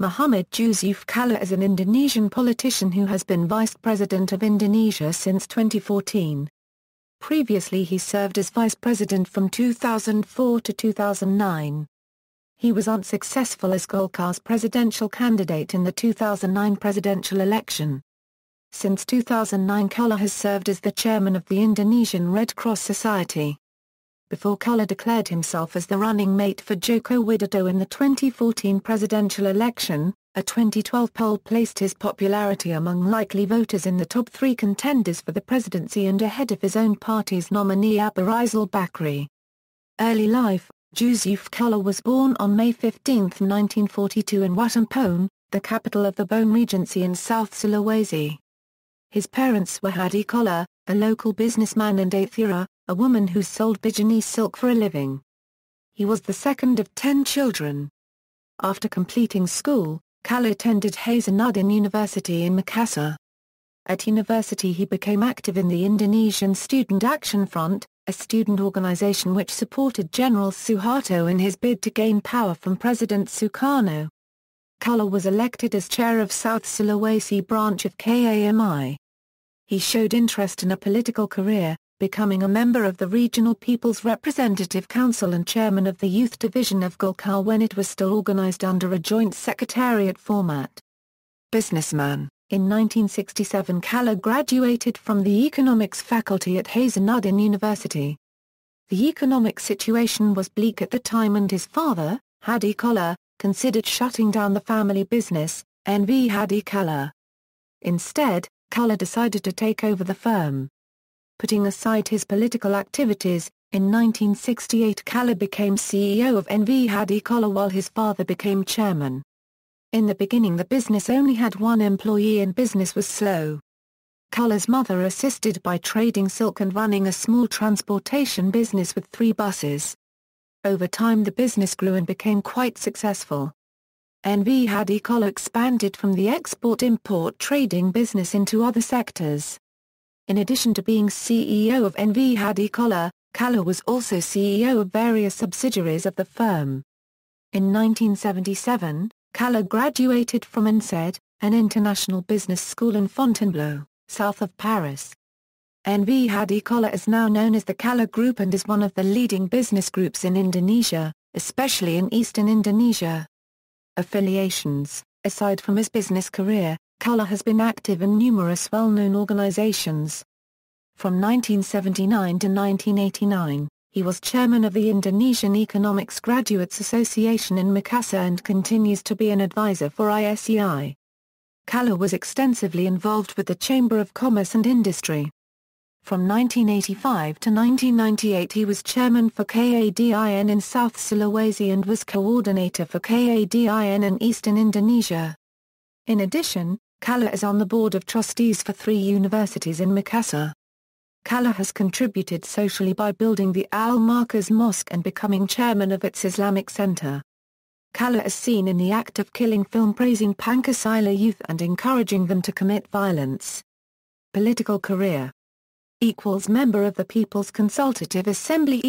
Muhammad Jusuf Kalla is an Indonesian politician who has been Vice President of Indonesia since 2014. Previously he served as Vice President from 2004 to 2009. He was unsuccessful as Golkar's presidential candidate in the 2009 presidential election. Since 2009 Kalla has served as the chairman of the Indonesian Red Cross Society. Before Kalla declared himself as the running mate for Joko Widodo in the 2014 presidential election, a 2012 poll placed his popularity among likely voters in the top 3 contenders for the presidency and ahead of his own party's nominee Aburizal Bakrie. Early life: Jusuf Kalla was born on May 15, 1942 in Watampone, the capital of the Bone Regency in South Sulawesi. His parents were Hadi Kalla, a local businessman, and Athira, a woman who sold Bijani silk for a living. He was the second of 10 children. After completing school, Kalla attended Hasanuddin University in Makassar. At university he became active in the Indonesian Student Action Front, a student organization which supported General Suharto in his bid to gain power from President Sukarno. Kalla was elected as chair of South Sulawesi branch of KAMI. He showed interest in a political career, becoming a member of the Regional People's Representative Council and chairman of the youth division of Golkar when it was still organized under a joint secretariat format. Businessman: in 1967 Kalla graduated from the economics faculty at Hasanuddin University. The economic situation was bleak at the time and his father, Hadi Kalla, considered shutting down the family business, NV Hadi Kalla. Instead, Kalla decided to take over the firm. Putting aside his political activities, in 1968 Kalla became CEO of NV Hadi Kalla while his father became chairman. In the beginning the business only had 1 employee and business was slow. Kalla's mother assisted by trading silk and running a small transportation business with 3 buses. Over time the business grew and became quite successful. NV Hadi Kalla expanded from the export-import trading business into other sectors. In addition to being CEO of NV Hadi Kalla, Kalla was also CEO of various subsidiaries of the firm. In 1977, Kalla graduated from INSEAD, an international business school in Fontainebleau, south of Paris. NV Hadi Kalla is now known as the Kalla Group and is one of the leading business groups in Indonesia, especially in eastern Indonesia. Affiliations: aside from his business career, Kalla has been active in numerous well-known organizations. From 1979 to 1989, he was chairman of the Indonesian Economics Graduates Association in Makassar and continues to be an advisor for ISEI. Kalla was extensively involved with the Chamber of Commerce and Industry. From 1985 to 1998 he was chairman for KADIN in South Sulawesi and was coordinator for KADIN in Eastern Indonesia. In addition, Kalla is on the board of trustees for 3 universities in Makassar. Kalla has contributed socially by building the Al-Markaz Mosque and becoming chairman of its Islamic Center. Kalla is seen in the act of killing film praising Pancasila youth and encouraging them to commit violence. Political career: member of the People's Consultative Assembly.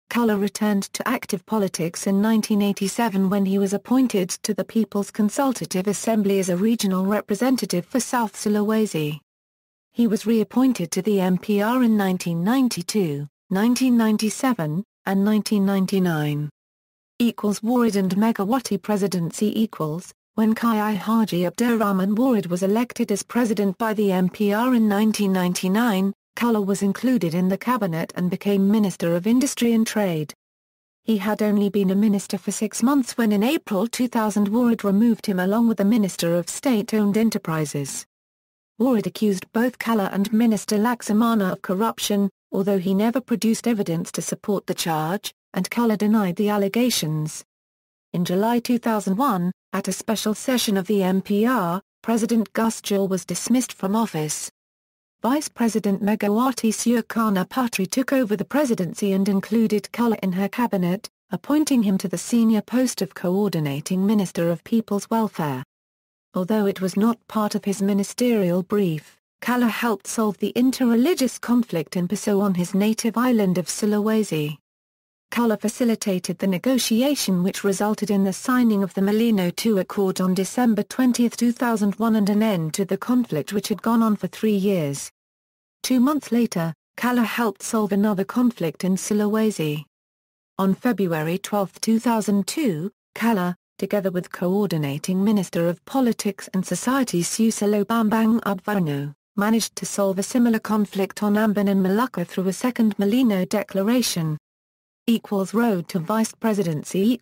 Kalla returned to active politics in 1987 when he was appointed to the People's Consultative Assembly as a regional representative for South Sulawesi. He was reappointed to the MPR in 1992, 1997, and 1999. Warid and Megawati presidency. When Kiai Haji Abdurrahman Warid was elected as president by the MPR in 1999, Kalla was included in the cabinet and became Minister of Industry and Trade. He had only been a minister for 6 months when in April 2000 Warid removed him along with the Minister of State-Owned Enterprises. Warid accused both Kalla and Minister Laksamana of corruption, although he never produced evidence to support the charge, and Kalla denied the allegations. In July 2001, at a special session of the MPR, President Gusjul was dismissed from office. Vice President Megawati Soekarno Putri took over the presidency and included Kalla in her cabinet, appointing him to the senior post of Coordinating Minister of People's Welfare. Although it was not part of his ministerial brief, Kalla helped solve the inter-religious conflict in Poso on his native island of Sulawesi. Kalla facilitated the negotiation which resulted in the signing of the Molino II Accord on December 20, 2001 and an end to the conflict which had gone on for 3 years. 2 months later, Kalla helped solve another conflict in Sulawesi. On February 12, 2002, Kalla, together with Coordinating Minister of Politics and Society Susilo Bambang Yudhoyono, managed to solve a similar conflict on Ambon and Malacca through a second Molino Declaration. Road to Vice Presidency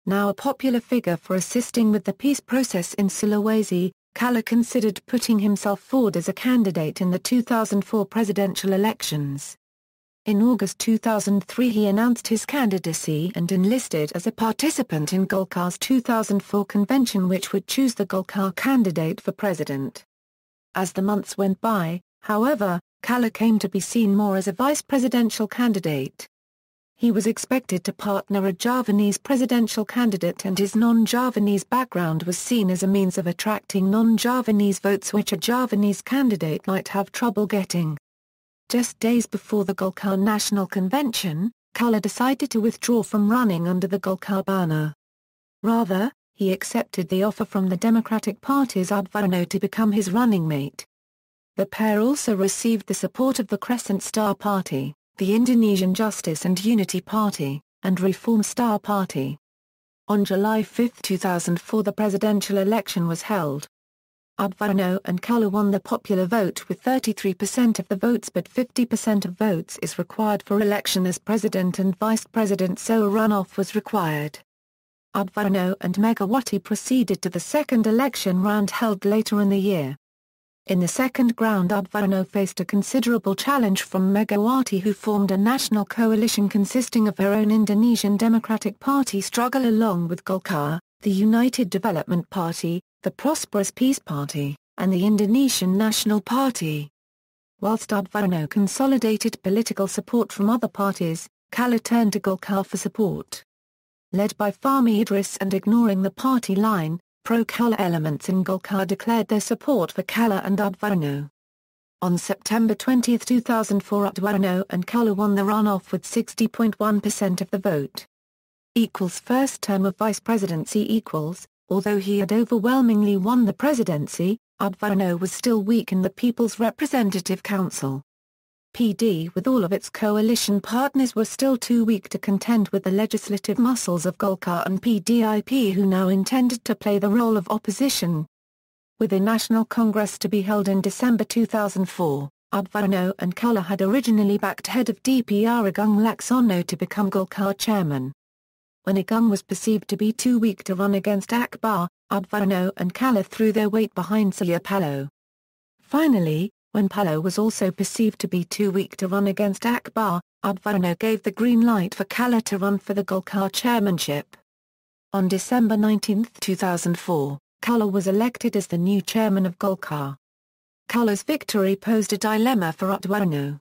now a popular figure for assisting with the peace process in Sulawesi, Kalla considered putting himself forward as a candidate in the 2004 presidential elections. In August 2003 he announced his candidacy and enlisted as a participant in Golkar's 2004 convention which would choose the Golkar candidate for president. As the months went by, however, Kalla came to be seen more as a vice presidential candidate. He was expected to partner a Javanese presidential candidate and his non-Javanese background was seen as a means of attracting non-Javanese votes which a Javanese candidate might have trouble getting. Just days before the Golkar National Convention, Kalla decided to withdraw from running under the Golkar banner. Rather, he accepted the offer from the Democratic Party's Yudhoyono to become his running mate. The pair also received the support of the Crescent Star Party, the Indonesian Justice and Unity Party, and Reform Star Party. On July 5, 2004 the presidential election was held. Yudhoyono and Kalla won the popular vote with 33% of the votes but 50% of votes is required for election as president and vice president so a runoff was required. Yudhoyono and Megawati proceeded to the second election round held later in the year. In the second round Yudhoyono faced a considerable challenge from Megawati who formed a national coalition consisting of her own Indonesian Democratic Party struggle along with Golkar, the United Development Party, the Prosperous Peace Party, and the Indonesian National Party. Whilst Yudhoyono consolidated political support from other parties, Kalla turned to Golkar for support. Led by Fahmi Idris and ignoring the party line, pro-Kalla elements in Golkar declared their support for Kalla and Yudhoyono. On September 20, 2004 Yudhoyono and Kalla won the runoff with 60.1% of the vote. First term of vice presidency although he had overwhelmingly won the presidency, Yudhoyono was still weak in the People's Representative Council. PD with all of its coalition partners were still too weak to contend with the legislative muscles of Golkar and PDIP who now intended to play the role of opposition. With a National Congress to be held in December 2004, Yudhoyono and Kalla had originally backed head of DPR Agung Laksono to become Golkar chairman. When Agung was perceived to be too weak to run against Akbar, Yudhoyono and Kalla threw their weight behind Surya Paloh. Finally, when Paloh was also perceived to be too weak to run against Akbar, Yudhoyono gave the green light for Kalla to run for the Golkar chairmanship. On December 19, 2004, Kalla was elected as the new chairman of Golkar. Kalla's victory posed a dilemma for Yudhoyono.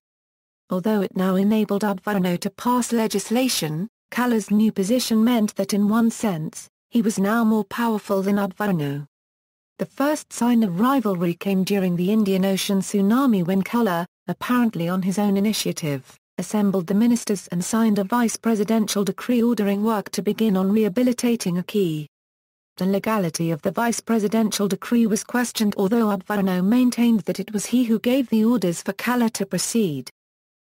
Although it now enabled Yudhoyono to pass legislation, Kalla's new position meant that in one sense, he was now more powerful than Yudhoyono. The first sign of rivalry came during the Indian Ocean tsunami when Kalla, apparently on his own initiative, assembled the ministers and signed a vice presidential decree ordering work to begin on rehabilitating a quay. The legality of the vice presidential decree was questioned although Yudhoyono maintained that it was he who gave the orders for Kalla to proceed.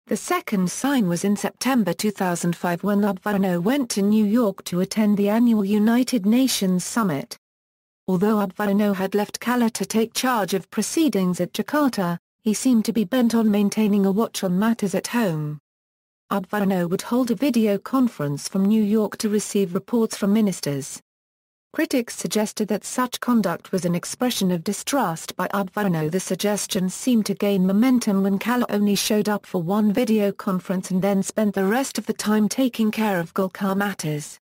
The second sign was in September 2005 when Yudhoyono went to New York to attend the annual United Nations Summit. Although Yudhoyono had left Kalla to take charge of proceedings at Jakarta, he seemed to be bent on maintaining a watch on matters at home. Yudhoyono would hold a video conference from New York to receive reports from ministers. Critics suggested that such conduct was an expression of distrust by Yudhoyono. The suggestion seemed to gain momentum when Kalla only showed up for one video conference and then spent the rest of the time taking care of Golkar matters.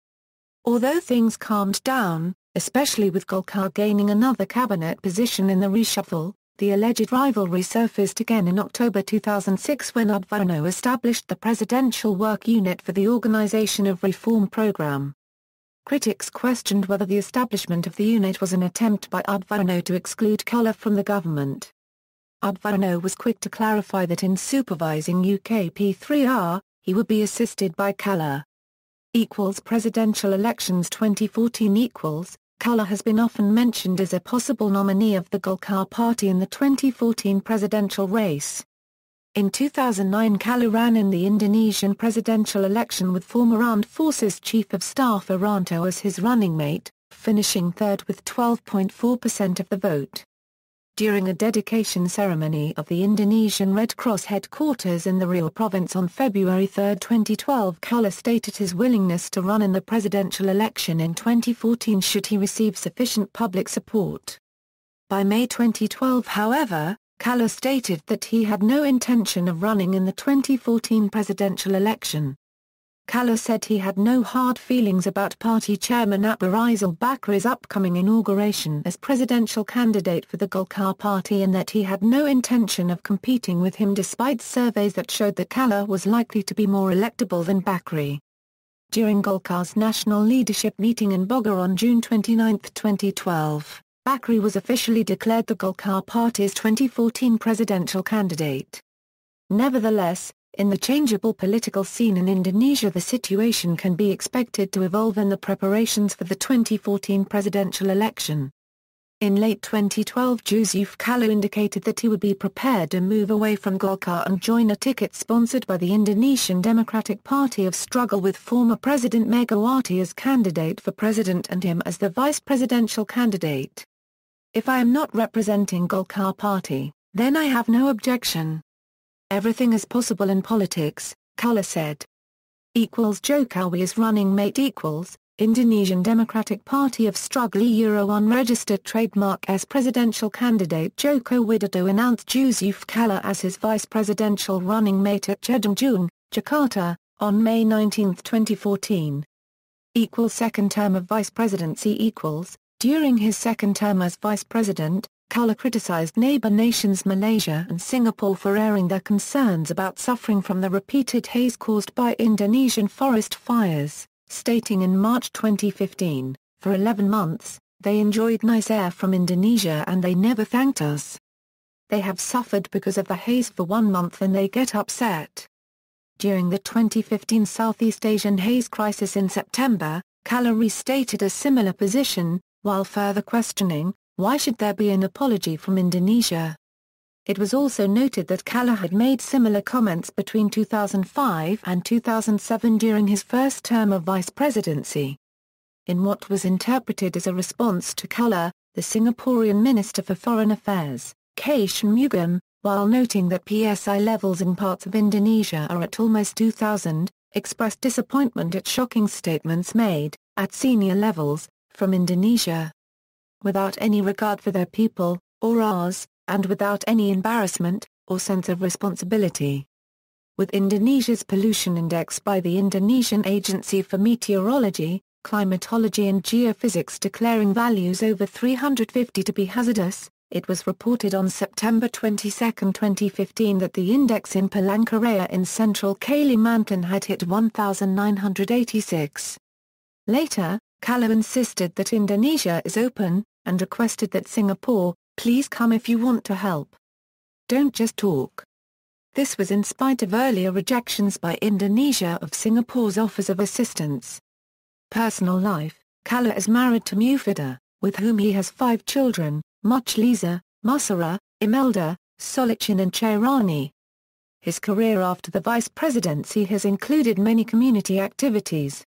Although things calmed down, especially with Golkar gaining another cabinet position in the reshuffle, the alleged rivalry surfaced again in October 2006 when Yudhoyono established the Presidential Work Unit for the Organization of Reform Program. Critics questioned whether the establishment of the unit was an attempt by Yudhoyono to exclude Kalla from the government. Yudhoyono was quick to clarify that in supervising UK P3R, he would be assisted by Kalla. Presidential elections 2014 Kalla has been often mentioned as a possible nominee of the Golkar party in the 2014 presidential race. In 2009 Kalla ran in the Indonesian presidential election with former Armed Forces Chief of Staff Wiranto as his running mate, finishing third with 12.4% of the vote. During a dedication ceremony of the Indonesian Red Cross headquarters in the Riau province on February 3, 2012, Kalla stated his willingness to run in the presidential election in 2014 should he receive sufficient public support. By May 2012, however, Kalla stated that he had no intention of running in the 2014 presidential election. Kalla said he had no hard feelings about party chairman Aburizal Bakrie's upcoming inauguration as presidential candidate for the Golkar party and that he had no intention of competing with him despite surveys that showed that Kalla was likely to be more electable than Bakrie. During Golkar's national leadership meeting in Bogor on June 29, 2012, Bakrie was officially declared the Golkar party's 2014 presidential candidate. Nevertheless, in the changeable political scene in Indonesia, the situation can be expected to evolve in the preparations for the 2014 presidential election. In late 2012, Jusuf Kalla indicated that he would be prepared to move away from Golkar and join a ticket sponsored by the Indonesian Democratic Party of Struggle with former President Megawati as candidate for president and him as the vice presidential candidate. "If I am not representing Golkar party, then I have no objection. Everything is possible in politics," Kalla said. Jokowi's running mate Indonesian Democratic Party of Struggle unregistered trademark as presidential candidate Joko Widodo announced Jusuf Kalla as his vice presidential running mate at Attribution, Jakarta, on May 19, 2014. Second term of vice presidency During his second term as vice president, Kalla criticized neighbor nations Malaysia and Singapore for airing their concerns about suffering from the repeated haze caused by Indonesian forest fires, stating in March 2015, "For 11 months, they enjoyed nice air from Indonesia and they never thanked us. They have suffered because of the haze for 1 month and they get upset." During the 2015 Southeast Asian haze crisis in September, Kalla restated a similar position, while further questioning, why should there be an apology from Indonesia? It was also noted that Kalla had made similar comments between 2005 and 2007 during his first term of vice presidency. In what was interpreted as a response to Kalla, the Singaporean Minister for Foreign Affairs, K. Shanmugam, while noting that PSI levels in parts of Indonesia are at almost 2000, expressed disappointment at shocking statements made, at senior levels, from Indonesia. Without any regard for their people, or ours, and without any embarrassment, or sense of responsibility. With Indonesia's pollution index by the Indonesian Agency for Meteorology, Climatology and Geophysics declaring values over 350 to be hazardous, it was reported on September 22, 2015 that the index in Palangkaraya in central Kalimantan had hit 1,986. Later, Kalla insisted that Indonesia is open, and requested that Singapore, "Please come if you want to help. Don't just talk." This was in spite of earlier rejections by Indonesia of Singapore's offers of assistance. Personal life: Kalla is married to Mufida, with whom he has 5 children, Muchliza, Musara, Imelda, Solichin and Chairani. His career after the vice presidency has included many community activities.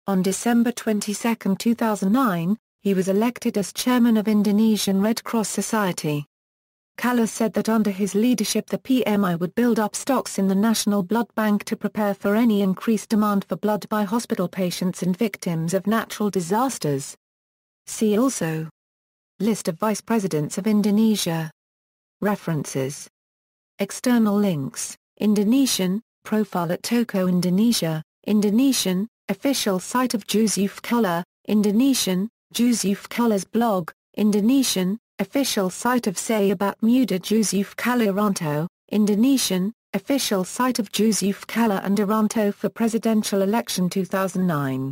On December 22, 2009, he was elected as chairman of Indonesian Red Cross Society. Kalla said that under his leadership the PMI would build up stocks in the National Blood Bank to prepare for any increased demand for blood by hospital patients and victims of natural disasters. See also: List of Vice Presidents of Indonesia. References. External links: Indonesian, profile at Toko Indonesia, Indonesian, official site of Jusuf Kalla, Indonesian, Jusuf Kalla's blog, Indonesian, official site of Say about Muda Jusuf Kalla Wiranto, Indonesian, official site of Jusuf Kalla and Wiranto for presidential election 2009.